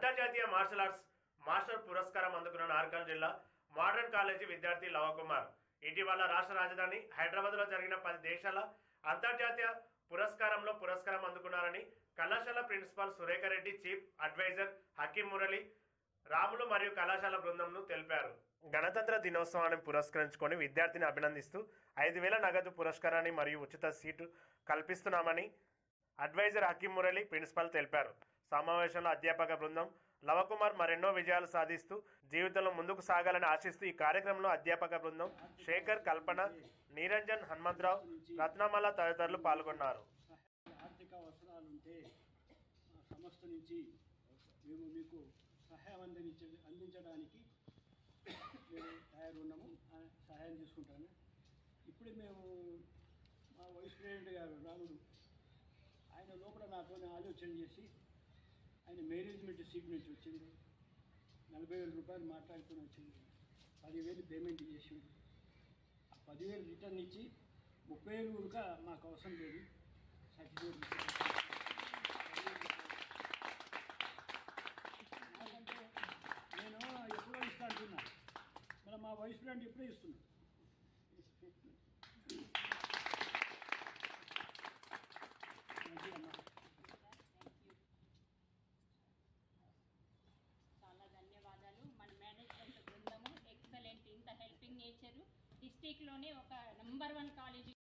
అంతర్జాతీయ martial arts master పురస్కారం అందుకున్న నార్కల్ జిల్లా మోడర్న్ కాలేజీ విద్యార్థి లవకుమార్ ఇటీవల రాష్ట్ర రాజధాని హైదరాబాద్లో జరిగిన 10 దేశాల అంతర్జాతీయ పురస్కారం అందుకున్నారని కళాశాల principal Surekhar Reddy, chief adviser Hakim Murali, Ramulu మరియు కళాశాల బృందంను తెలిపారు. గణతంత్ర దినోత్సవాన్ని పురస్కరించుకొని విద్యార్థిని అభినందిస్తూ 5,000 నగదు పురస్కారాన్ని మరియు ఉచిత సీటు కల్పిస్తున్నామని అడ్వైజర్ హకీం మురళి, ప్రిన్సిపాల్ తెలిపారు. సమావేశంలో అధ్యాపక బృందం లవకుమార్ మరెన్నో విజయాలు సాధిస్తూ జీవితంలో ముందుకు సాగాలని ఆశిస్తూ ఈ కార్యక్రమంలో అధ్యాపక బృందం శేఖర్, కల్పన, నిరంజన్, హనుమంతరావు, రత్నమాల తదితరులు పాల్గొన్నారు. ఆర్థిక అవసరాలుంటే సంస్థ నుంచి మేము మీకు సహాయం అందించడానికి మేము తయారు ఉన్నాము, సహాయం తీసుకుంటాను. ఇప్పుడు మేము మా వైస్ ప్రెసిడెంట్ గారు రాముడు ఆయన లోపల నాతో ఆలోచన చేసి ఆయన మేనేజ్మెంట్ సీట్ నుంచి వచ్చింది. 40,000 రూపాయలు మాట్లాడుకుని వచ్చింది. 10,000 పేమెంట్ చేసింది. ఆ 10,000 రిటర్న్ ఇచ్చి 30,000 కూడా మాకు అవసరం లేదు, సర్టిఫికేట్ నాకంటే నేను ఎప్పుడో ఇస్తా అంటున్నాను, మళ్ళీ మా వైస్ ప్రెసిడెంట్ ఎప్పుడో ఇస్తున్నాను. చాలా ధన్యవాదాలు. మన మేనేజ్మెంట్ బృందము ఎక్సలెంట్. ఇంత హెల్పింగ్ నేచరు డిస్టిక్లోనే ఒక నంబర్ 1 కాలేజీ